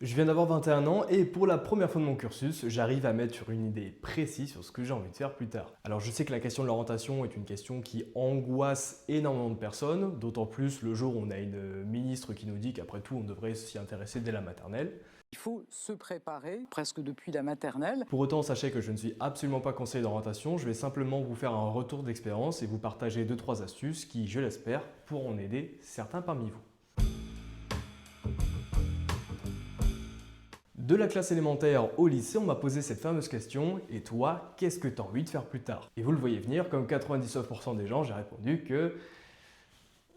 Je viens d'avoir 21 ans et pour la première fois de mon cursus, j'arrive à mettre une idée précise sur ce que j'ai envie de faire plus tard. Alors je sais que la question de l'orientation est une question qui angoisse énormément de personnes, d'autant plus le jour où on a une ministre qui nous dit qu'après tout on devrait s'y intéresser dès la maternelle. Il faut se préparer presque depuis la maternelle. Pour autant, sachez que je ne suis absolument pas conseiller d'orientation, je vais simplement vous faire un retour d'expérience et vous partager 2-3 astuces qui, je l'espère, pourront aider certains parmi vous. De la classe élémentaire au lycée, on m'a posé cette fameuse question « Et toi, qu'est-ce que tu as envie de faire plus tard ?» Et vous le voyez venir, comme 99% des gens, j'ai répondu que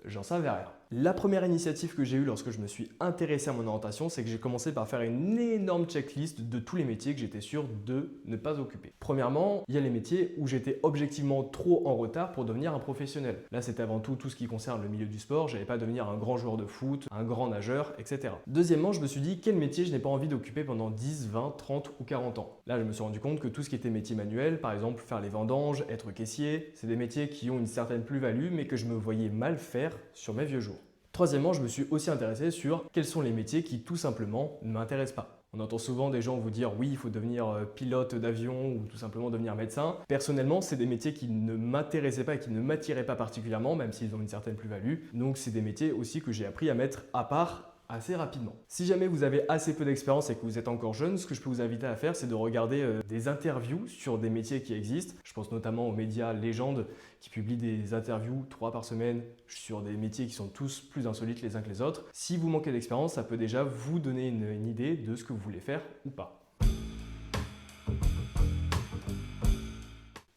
j'en savais rien. La première initiative que j'ai eue lorsque je me suis intéressé à mon orientation, c'est que j'ai commencé par faire une énorme checklist de tous les métiers que j'étais sûr de ne pas occuper. Premièrement, il y a les métiers où j'étais objectivement trop en retard pour devenir un professionnel. Là, c'était avant tout ce qui concerne le milieu du sport. Je n'allais pas devenir un grand joueur de foot, un grand nageur, etc. Deuxièmement, je me suis dit quel métier je n'ai pas envie d'occuper pendant 10, 20, 30 ou 40 ans. Là, je me suis rendu compte que tout ce qui était métier manuel, par exemple faire les vendanges, être caissier, c'est des métiers qui ont une certaine plus-value mais que je me voyais mal faire sur mes vieux jours. Troisièmement, je me suis aussi intéressé sur quels sont les métiers qui tout simplement ne m'intéressent pas. On entend souvent des gens vous dire oui, il faut devenir pilote d'avion ou tout simplement devenir médecin. Personnellement, c'est des métiers qui ne m'intéressaient pas et qui ne m'attiraient pas particulièrement, même s'ils ont une certaine plus-value. Donc c'est des métiers aussi que j'ai appris à mettre à part assez rapidement. Si jamais vous avez assez peu d'expérience et que vous êtes encore jeune, ce que je peux vous inviter à faire, c'est de regarder des interviews sur des métiers qui existent. Je pense notamment aux médias légendes qui publient des interviews 3 par semaine sur des métiers qui sont tous plus insolites les uns que les autres. Si vous manquez d'expérience, ça peut déjà vous donner une idée de ce que vous voulez faire ou pas.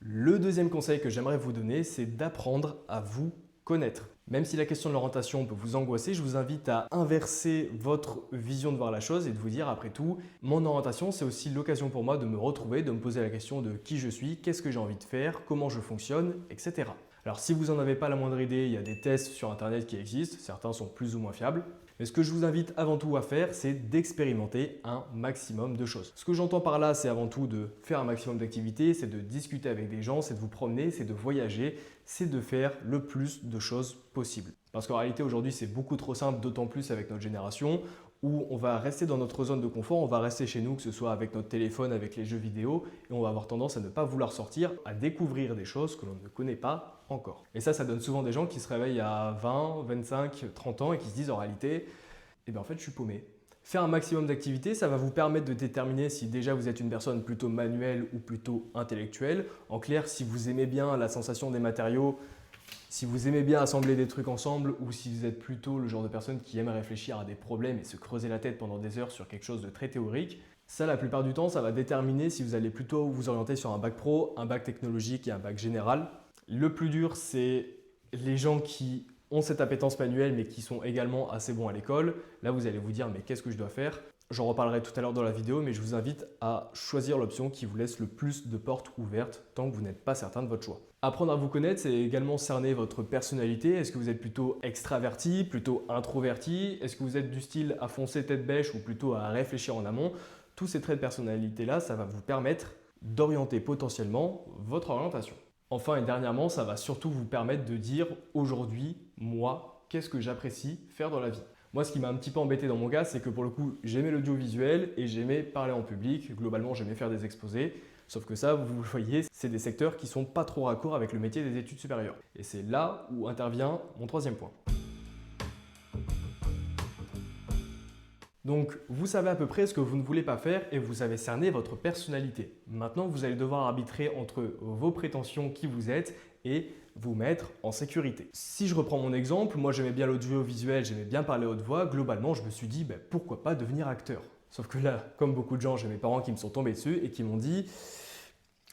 Le deuxième conseil que j'aimerais vous donner, c'est d'apprendre à vous connaître. Même si la question de l'orientation peut vous angoisser, je vous invite à inverser votre vision de voir la chose et de vous dire après tout, mon orientation c'est aussi l'occasion pour moi de me retrouver, de me poser la question de qui je suis, qu'est-ce que j'ai envie de faire, comment je fonctionne, etc. Alors si vous n'en avez pas la moindre idée, il y a des tests sur internet qui existent, certains sont plus ou moins fiables. Mais ce que je vous invite avant tout à faire, c'est d'expérimenter un maximum de choses. Ce que j'entends par là, c'est avant tout de faire un maximum d'activités, c'est de discuter avec des gens, c'est de vous promener, c'est de voyager, c'est de faire le plus de choses possible. Parce qu'en réalité, aujourd'hui, c'est beaucoup trop simple, d'autant plus avec notre génération, où on va rester dans notre zone de confort, on va rester chez nous, que ce soit avec notre téléphone, avec les jeux vidéo, et on va avoir tendance à ne pas vouloir sortir, à découvrir des choses que l'on ne connaît pas encore. Et ça donne souvent des gens qui se réveillent à 20, 25, 30 ans et qui se disent en réalité, eh bien en fait, je suis paumé. Faire un maximum d'activités, ça va vous permettre de déterminer si déjà vous êtes une personne plutôt manuelle ou plutôt intellectuelle. En clair, si vous aimez bien la sensation des matériaux, si vous aimez bien assembler des trucs ensemble ou si vous êtes plutôt le genre de personne qui aime réfléchir à des problèmes et se creuser la tête pendant des heures sur quelque chose de très théorique, ça la plupart du temps, ça va déterminer si vous allez plutôt vous orienter sur un bac pro, un bac technologique et un bac général. Le plus dur, c'est les gens qui ont cette appétence manuelle mais qui sont également assez bons à l'école. Là, vous allez vous dire mais qu'est-ce que je dois faire? J'en reparlerai tout à l'heure dans la vidéo, mais je vous invite à choisir l'option qui vous laisse le plus de portes ouvertes tant que vous n'êtes pas certain de votre choix. Apprendre à vous connaître, c'est également cerner votre personnalité. Est-ce que vous êtes plutôt extraverti, plutôt introverti? Est-ce que vous êtes du style à foncer tête bêche ou plutôt à réfléchir en amont? Tous ces traits de personnalité-là, ça va vous permettre d'orienter potentiellement votre orientation. Enfin et dernièrement, ça va surtout vous permettre de dire aujourd'hui, moi, qu'est-ce que j'apprécie faire dans la vie? Moi, ce qui m'a un petit peu embêté dans mon cas, c'est que pour le coup, j'aimais l'audiovisuel et j'aimais parler en public. Globalement, j'aimais faire des exposés. Sauf que ça, vous le voyez, c'est des secteurs qui sont pas trop raccords avec le métier des études supérieures. Et c'est là où intervient mon troisième point. Donc, vous savez à peu près ce que vous ne voulez pas faire et vous avez cerné votre personnalité. Maintenant, vous allez devoir arbitrer entre vos prétentions, qui vous êtes, et vous mettre en sécurité. Si je reprends mon exemple, moi j'aimais bien l'audiovisuel, j'aimais bien parler haute voix, globalement je me suis dit pourquoi pas devenir acteur. Sauf que là, comme beaucoup de gens, j'ai mes parents qui me sont tombés dessus et qui m'ont dit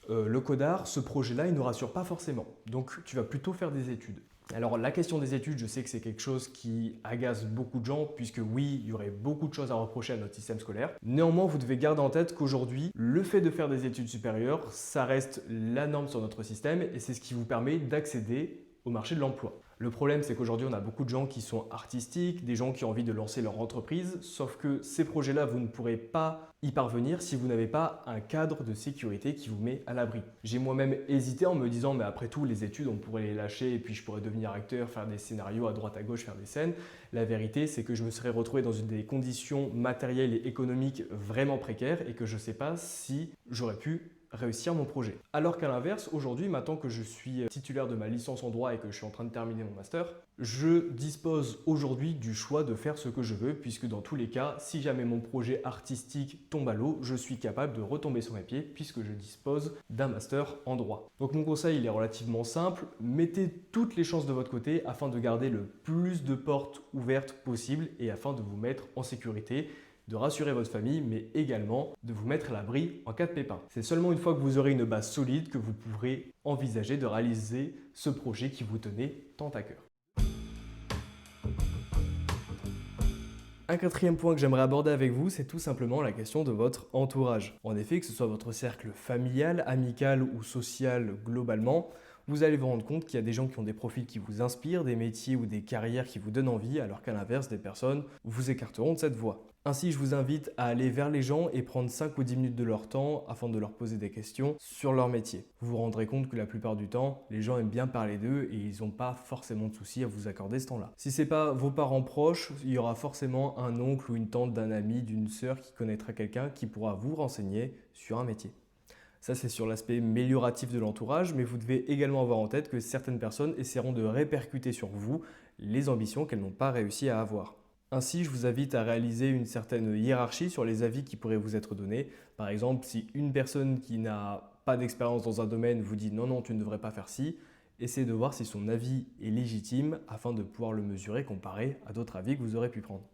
le codard, ce projet-là, il ne rassure pas forcément. Donc tu vas plutôt faire des études. Alors la question des études, je sais que c'est quelque chose qui agace beaucoup de gens puisque oui, il y aurait beaucoup de choses à reprocher à notre système scolaire. Néanmoins, vous devez garder en tête qu'aujourd'hui, le fait de faire des études supérieures, ça reste la norme sur notre système et c'est ce qui vous permet d'accéder au marché de l'emploi. Le problème, c'est qu'aujourd'hui, on a beaucoup de gens qui sont artistiques, des gens qui ont envie de lancer leur entreprise, sauf que ces projets-là, vous ne pourrez pas y parvenir si vous n'avez pas un cadre de sécurité qui vous met à l'abri. J'ai moi-même hésité en me disant, mais après tout, les études, on pourrait les lâcher et puis je pourrais devenir acteur, faire des scénarios à droite à gauche, faire des scènes. La vérité, c'est que je me serais retrouvé dans des conditions matérielles et économiques vraiment précaires et que je ne sais pas si j'aurais pu réussir mon projet. Alors qu'à l'inverse, aujourd'hui, maintenant que je suis titulaire de ma licence en droit et que je suis en train de terminer mon master, je dispose aujourd'hui du choix de faire ce que je veux, puisque dans tous les cas, si jamais mon projet artistique tombe à l'eau, je suis capable de retomber sur mes pieds puisque je dispose d'un master en droit. Donc mon conseil, il est relativement simple, mettez toutes les chances de votre côté afin de garder le plus de portes ouvertes possible et afin de vous mettre en sécurité, de rassurer votre famille, mais également de vous mettre à l'abri en cas de pépin. C'est seulement une fois que vous aurez une base solide que vous pourrez envisager de réaliser ce projet qui vous tenait tant à cœur. Un quatrième point que j'aimerais aborder avec vous, c'est tout simplement la question de votre entourage. En effet, que ce soit votre cercle familial, amical ou social globalement, vous allez vous rendre compte qu'il y a des gens qui ont des profils qui vous inspirent, des métiers ou des carrières qui vous donnent envie, alors qu'à l'inverse, des personnes vous écarteront de cette voie. Ainsi, je vous invite à aller vers les gens et prendre 5 ou 10 minutes de leur temps afin de leur poser des questions sur leur métier. Vous vous rendrez compte que la plupart du temps, les gens aiment bien parler d'eux et ils n'ont pas forcément de soucis à vous accorder ce temps-là. Si ce n'est pas vos parents proches, il y aura forcément un oncle ou une tante d'un ami, d'une sœur qui connaîtra quelqu'un qui pourra vous renseigner sur un métier. Ça, c'est sur l'aspect amélioratif de l'entourage, mais vous devez également avoir en tête que certaines personnes essaieront de répercuter sur vous les ambitions qu'elles n'ont pas réussi à avoir. Ainsi, je vous invite à réaliser une certaine hiérarchie sur les avis qui pourraient vous être donnés. Par exemple, si une personne qui n'a pas d'expérience dans un domaine vous dit « non, non, tu ne devrais pas faire ci », essayez de voir si son avis est légitime afin de pouvoir le mesurer comparé à d'autres avis que vous aurez pu prendre.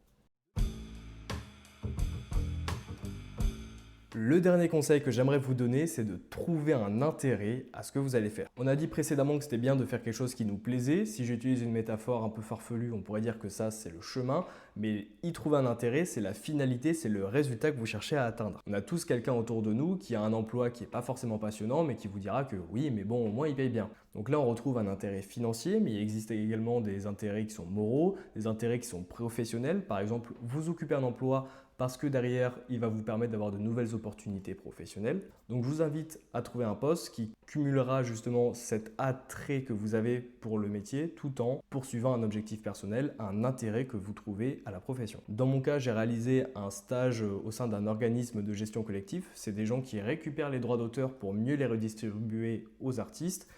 Le dernier conseil que j'aimerais vous donner, c'est de trouver un intérêt à ce que vous allez faire. On a dit précédemment que c'était bien de faire quelque chose qui nous plaisait. Si j'utilise une métaphore un peu farfelue, on pourrait dire que ça, c'est le chemin. Mais y trouver un intérêt, c'est la finalité, c'est le résultat que vous cherchez à atteindre. On a tous quelqu'un autour de nous qui a un emploi qui n'est pas forcément passionnant, mais qui vous dira que oui, mais bon, au moins, il paye bien. Donc là, on retrouve un intérêt financier, mais il existe également des intérêts qui sont moraux, des intérêts qui sont professionnels. Par exemple, vous occupez un emploi parce que derrière, il va vous permettre d'avoir de nouvelles opportunités professionnelles. Donc je vous invite à trouver un poste qui cumulera justement cet attrait que vous avez pour le métier tout en poursuivant un objectif personnel, un intérêt que vous trouvez à la profession. Dans mon cas, j'ai réalisé un stage au sein d'un organisme de gestion collective. C'est des gens qui récupèrent les droits d'auteur pour mieux les redistribuer aux artistes.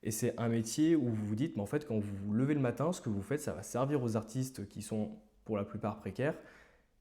Et c'est un métier où vous vous dites, mais en fait, quand vous vous levez le matin, ce que vous faites, ça va servir aux artistes qui sont pour la plupart précaires.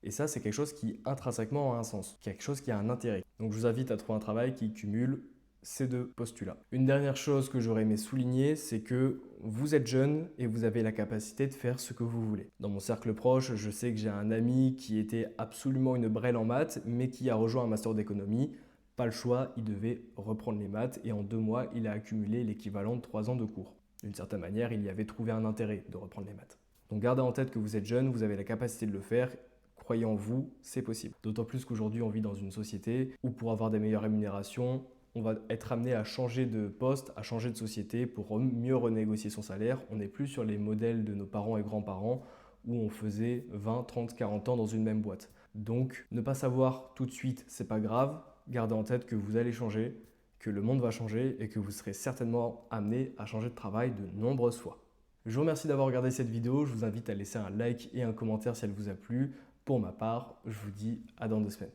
Et ça, c'est quelque chose qui intrinsèquement a un sens, quelque chose qui a un intérêt. Donc je vous invite à trouver un travail qui cumule ces deux postulats. Une dernière chose que j'aurais aimé souligner, c'est que vous êtes jeune et vous avez la capacité de faire ce que vous voulez. Dans mon cercle proche, je sais que j'ai un ami qui était absolument une brêle en maths, mais qui a rejoint un master d'économie. Pas le choix, il devait reprendre les maths et en 2 mois, il a accumulé l'équivalent de 3 ans de cours. D'une certaine manière, il y avait trouvé un intérêt de reprendre les maths. Donc gardez en tête que vous êtes jeune, vous avez la capacité de le faire. Croyez en vous, c'est possible. D'autant plus qu'aujourd'hui, on vit dans une société où pour avoir des meilleures rémunérations, on va être amené à changer de poste, à changer de société pour mieux renégocier son salaire. On n'est plus sur les modèles de nos parents et grands-parents où on faisait 20, 30, 40 ans dans une même boîte. Donc, ne pas savoir tout de suite, c'est pas grave. Gardez en tête que vous allez changer, que le monde va changer et que vous serez certainement amené à changer de travail de nombreuses fois. Je vous remercie d'avoir regardé cette vidéo. Je vous invite à laisser un like et un commentaire si elle vous a plu. Pour ma part, je vous dis à dans 2 semaines.